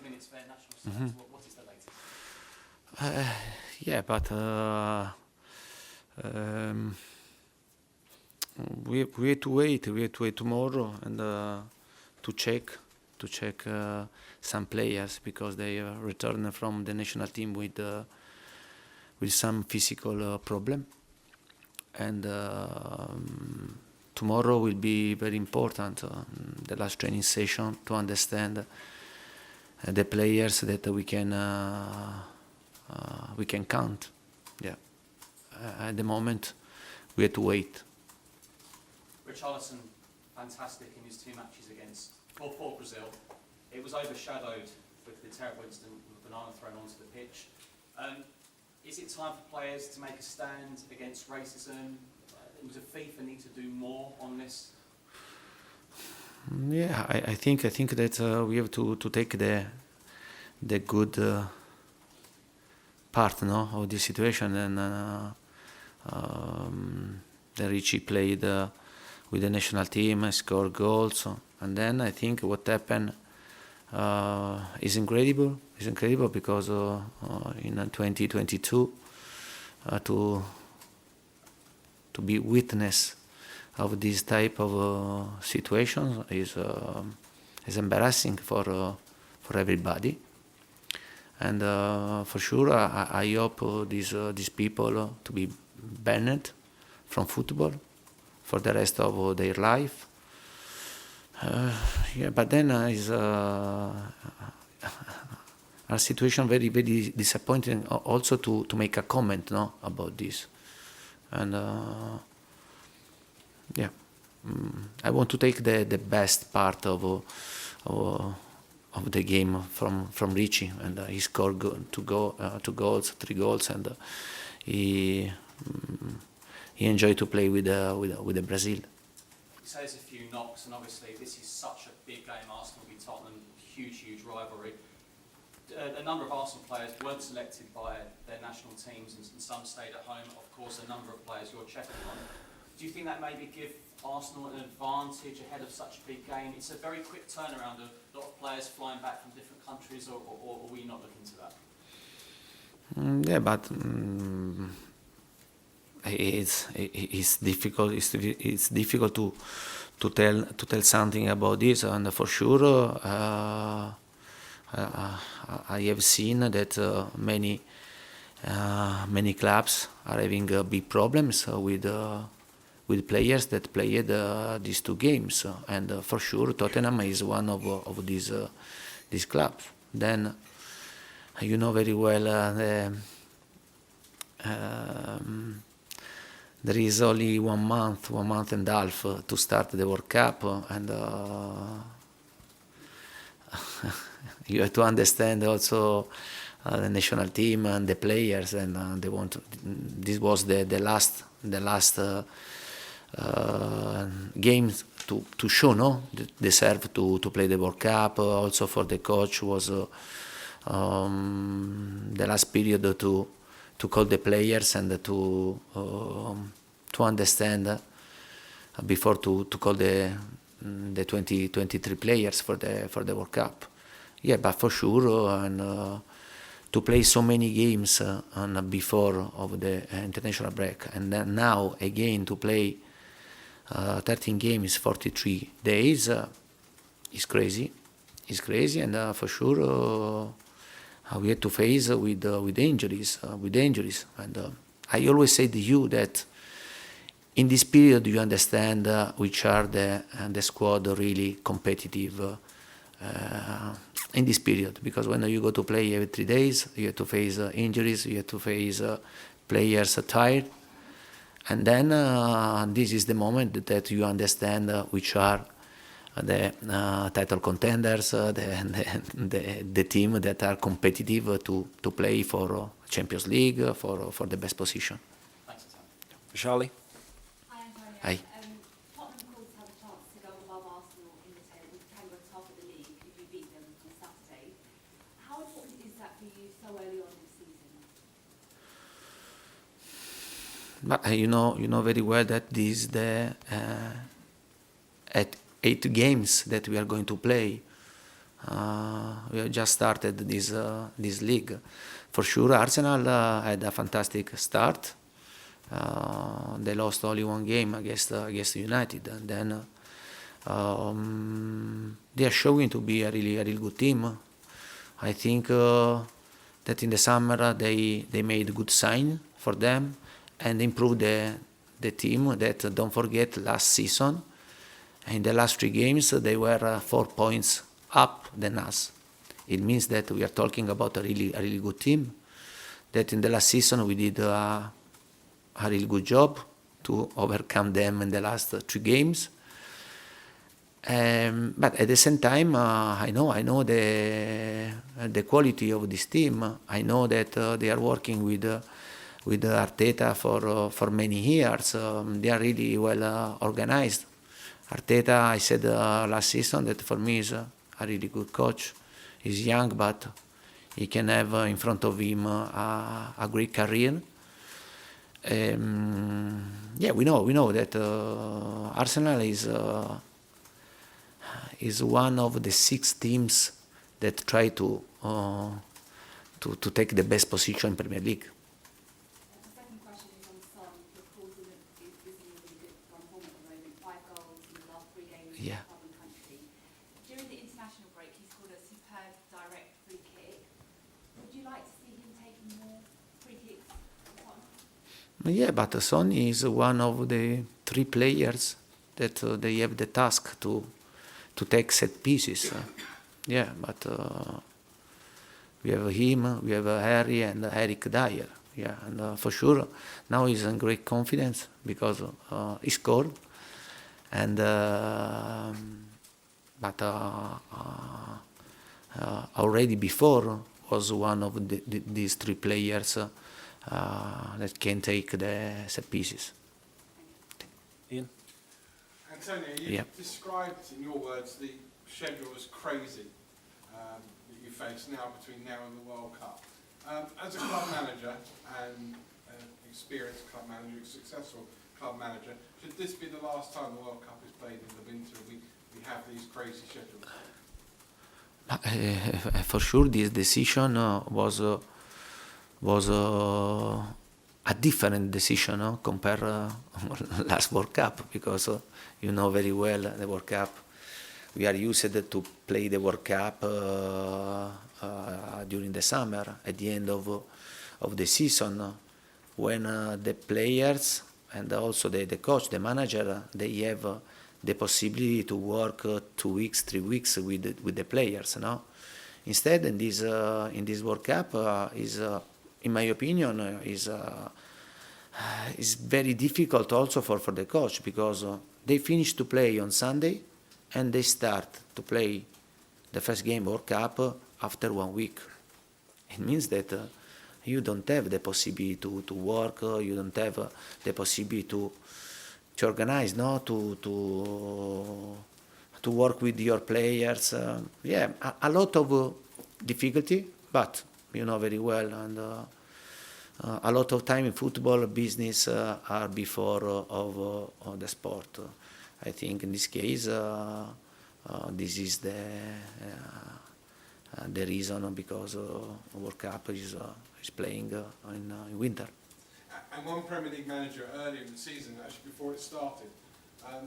minutes for their national sides. What is the latest? Yeah, but we have to wait. We have to wait tomorrow and to check some players because they return from the national team with some physical problem, and tomorrow will be very important, the last training session, to understand the players that we can count. Yeah, at the moment we have to wait. Richarlison, fantastic in his 2 matches against for Brazil. It was overshadowed with the terrible incident with the banana thrown onto the pitch. Is it time for players to make a stand against racism? Does FIFA need to do more on this? Yeah, I think that we have to take the good part, no, of this situation. And the Richie played with the national team, scored goals, and then I think what happened is incredible. It's incredible because in 2022 to be witness of this type of situations is embarrassing for everybody, and for sure I hope these people to be banned from football for the rest of their life. Yeah, but then is a situation very, very disappointing also to make a comment, no, about this. And yeah, I want to take the best part of the game from Richie, and he scored 2 goals, 3 goals, and he enjoyed to play with the Brazil. You say there's a few knocks, and obviously this is such a big game. Arsenal v Tottenham, huge rivalry. A number of Arsenal players weren't selected by their national teams, and some stayed at home. Of course, a number of players you're checking on. Do you think that maybe give Arsenal an advantage ahead of such a big game? It's a very quick turnaround of a lot of players flying back from different countries, or are we not looking to that? Yeah, but it's difficult. It's difficult to tell something about this, and for sure. I have seen that many clubs are having big problems with players that played these 2 games, and for sure Tottenham is one of these clubs. Then you know very well there is only 1 month and a half to start the World Cup, and you have to understand also the national team and the players, and they want. This was the last game to show, no, they deserve to play the World Cup. Also for the coach was the last period to call the players and to understand before to call the 2023 players for the World Cup. Yeah, but for sure, and to play so many games before of the international break, and then now again to play 13 games, 43 days, is crazy. It's crazy, and for sure we had to face with injuries, and I always say to you that in this period you understand which are the squad really competitive. In this period, because when you go to play every 3 days, you have to face injuries, you have to face players tired, and then this is the moment that you understand which are the title contenders, the team that are competitive to play for Champions League, for the best position. Thanks, Tom. Charlie? Hi, Antonio. Hi. Tottenham, of course, have a chance to go above Arsenal in the table, to go top of the league if you beat them on Saturday. How important is that for you so early on this season? But you know very well that this at 8 games that we are going to play. We have just started this league. For sure, Arsenal had a fantastic start. They lost only one game against United, and then they are showing to be a really good team. I think that in the summer they made good sign for them and improved the team. That don't forget last season, in the last 3 games they were 4 points up than us. It means that we are talking about a really good team. That in the last season we did a really good job to overcome them in the last 3 games. But at the same time, I know the quality of this team. I know that they are working with Arteta for many years. They are really well organized. Arteta, I said last season that for me is a really good coach. He's young, but he can have in front of him a great career. Yeah, we know that Arsenal is one of the 6 teams that try to take the best position in Premier League. The second question is on Son, who of course is in a really good run form at the moment. 5 goals in the last 3 games in Yeah. the club and country. During the international break, he scored a superb direct free kick. Would you like to see him taking more free kicks for Tottenham? Yeah, but Son is one of the 3 players that they have the task to take set pieces. Yeah, but we have him, we have Harry and Eric Dyer. Yeah, and for sure now he's in great confidence because he scored. And but already before was one of these 3 players that can take the set pieces. Ian? Antonio, you Yeah. described in your words the schedule as crazy that you face now between now and the World Cup. As a club manager and experienced club manager, successful club manager, should this be the last time the World Cup is played in the winter? We have these crazy schedules. For sure, this decision was a different decision compared last World Cup, because you know very well the World Cup. We are used to play the World Cup during the summer, at the end of the season, when the players and also the coach, the manager, they have the possibility to work 2 weeks, 3 weeks with the players. No, instead in this World Cup is, in my opinion, is very difficult also for the coach, because they finish to play on Sunday and they start to play the first game World Cup after 1 week. It means that you don't have the possibility to work, you don't have the possibility to organize, no, to work with your players. Yeah, a lot of difficulty, but you know very well, and a lot of time in football business are before of the sport. I think in this case this is the reason, because World Cup is playing in winter. And one Premier League manager earlier in the season, actually before it started,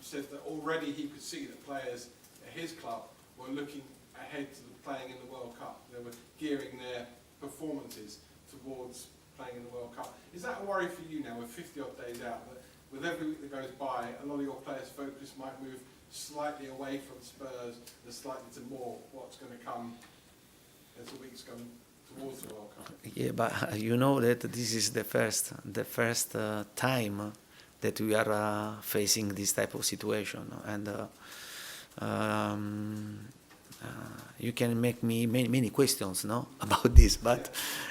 said that already he could see that players at his club were looking ahead to playing in the World Cup. They were gearing their performances towards playing in the World Cup. Is that a worry for you now, with 50 odd days out, that with every week that goes by, a lot of your players' focus might move slightly away from Spurs and slightly to more what's going to come as the weeks go towards the World Cup? Yeah, but you know that this is the first time that we are facing this type of situation, and you can make me many questions, no, about this, but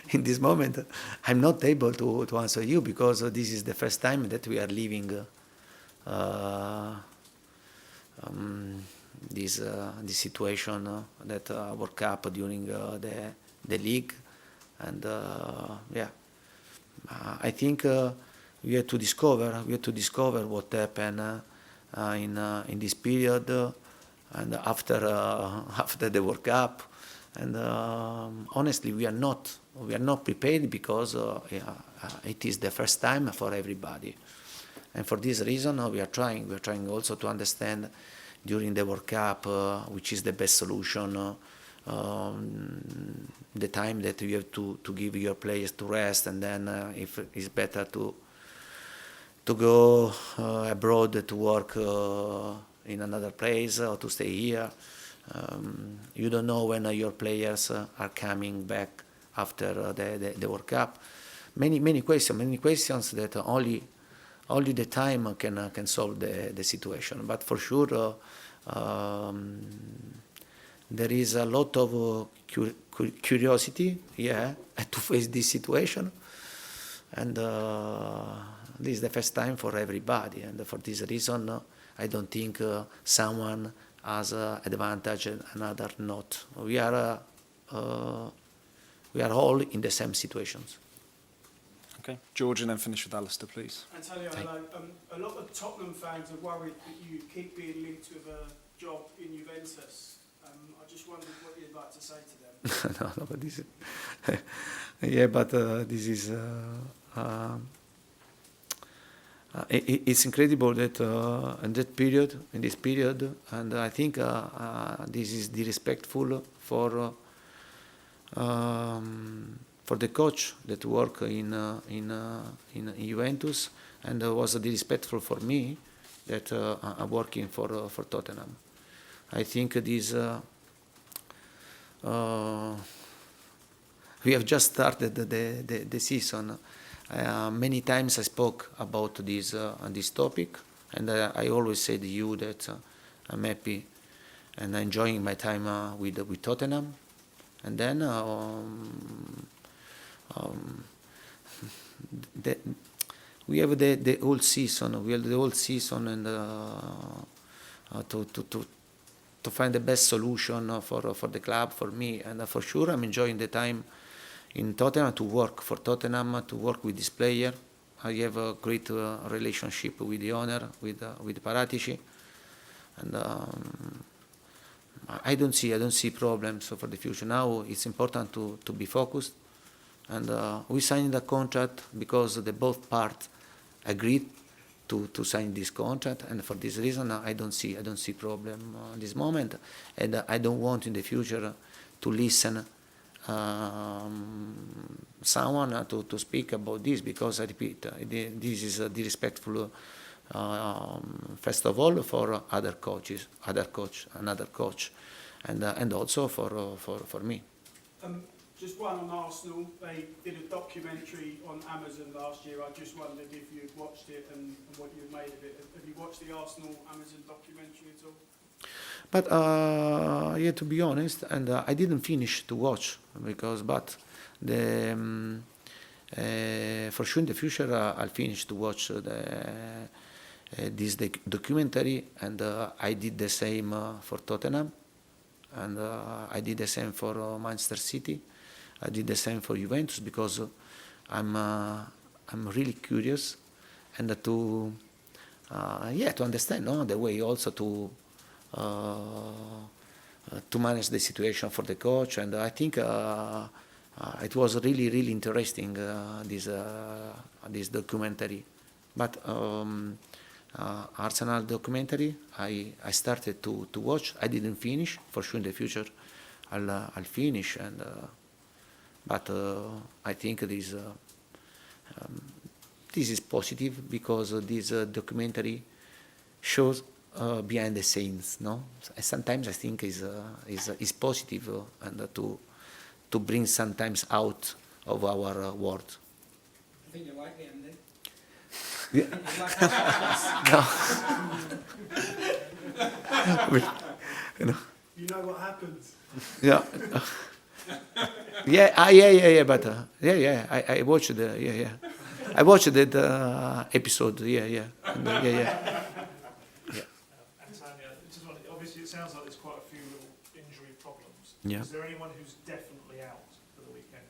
in this moment I'm not able to answer you, because this is the first time that we are living this situation, that World Cup during the league, and yeah, I think we have to discover what happened in this period. and after the World Cup. And honestly, we are not prepared because it is the first time for everybody. And for this reason, we are trying also to understand during the World Cup which is the best solution, the time that you have to give your players to rest, and then if it's better to go abroad to work in another place or to stay here. You don't know when your players are coming back after the World Cup. Many questions that only the time can solve the situation. But for sure, there is a lot of curiosity, to face this situation, and this is the first time for everybody. And for this reason, I don't think someone has advantage and another not. We are all in the same situations. Okay, George, and then finish with Alistair, please. Antonio, hello. A lot of Tottenham fans are worried that you keep being linked with a job in Juventus. I just wondered what you'd like to say to them. No, but this is, but this is. It's incredible that in this period, and I think this is disrespectful for the coach that work in Juventus, and was disrespectful for me that I'm working for Tottenham. I think this we have just started the season. Many times I spoke about this topic, and I always said to you that I'm happy and enjoying my time with Tottenham. And then we have the whole season. We have the whole season, and to find the best solution for the club, for me, and for sure I'm enjoying the time in Tottenham, to work for Tottenham, to work with this player. I have a great relationship with the owner, with Paratici, and I don't see problems for the future. Now it's important to be focused, and we signed a contract because both parts agreed to sign this contract, and for this reason I don't see problem at this moment, and I don't want in the future to listen someone to speak about this, because I repeat, this is disrespectful, first of all for another coach, and also for me. Just one on Arsenal. They did a documentary on Amazon last year. I just wondered if you'd watched it and what you'd made of it. Have you watched the Arsenal Amazon documentary at all? But to be honest, and I didn't finish to watch but for sure in the future I'll finish to watch this documentary, and I did the same for Tottenham, and I did the same for Manchester City. I did the same for Juventus, because I'm really curious, and to understand the way also to manage the situation for the coach, and I think it was really interesting, this documentary. But Arsenal documentary I started to watch. I didn't finish. For sure in the future I'll finish, and but I think this is positive, because this documentary shows behind the scenes, no? Sometimes I think is positive, and to bring sometimes out of our world. I think you like the ending. Yeah. No. You know what happens. Yeah. Yeah. But I watched I watched that episode. Yeah. Antonio, obviously it sounds like there's quite a few little injury problems. Yeah. Is there anyone who's definitely out for the weekend?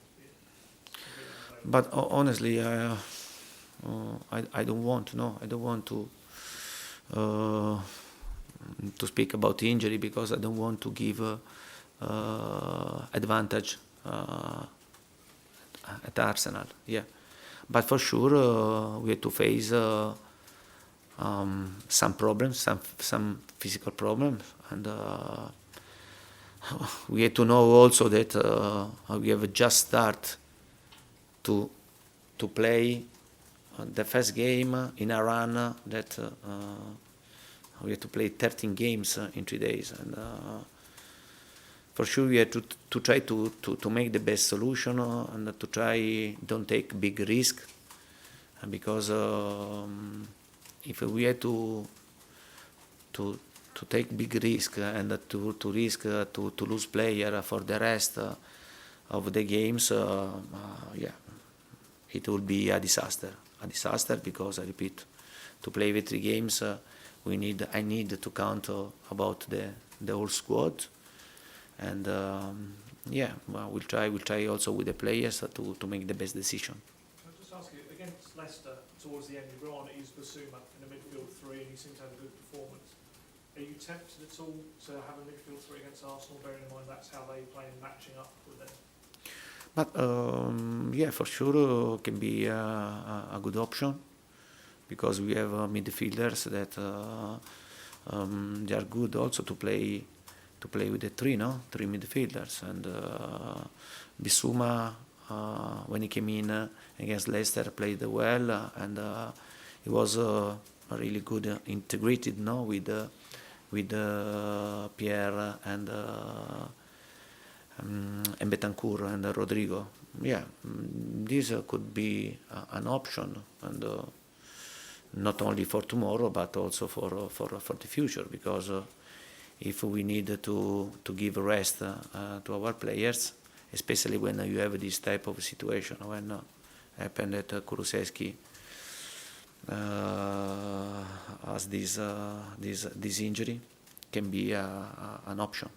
But honestly, I don't want. No, I don't want to to speak about injury because I don't want to give advantage at Arsenal. Yeah, but for sure we had to face some problems, some physical problems, and we had to know also that we have just started to play the first game in a run that we had to play 13 games in 3 days, and for sure we had to try to make the best solution and to try don't take big risk, because if we had to take big risk and to risk to lose player for the rest of the games, yeah, it will be a disaster. A disaster because I repeat, to play with 3 games, I need to count about the whole squad, and yeah, well, we'll try also with the players to make the best decision. Can I just ask you, against Leicester, towards the end, you brought on Yves Bissouma in the midfield 3, and he seemed to have a good performance. Are you tempted at all to have a midfield 3 against Arsenal, bearing in mind that's how they play and matching up with them? But yeah, for sure can be a good option, because we have midfielders that they are good also to play with the 3 midfielders, and Bissouma when he came in against Leicester played well, and he was really good integrated with Pierre and Betancourt and Rodrigo. Yeah, this could be an option, and not only for tomorrow but also for the future, because if we need to give rest to our players, especially when you have this type of situation, when happened that Kulusevski has this injury, can be an option.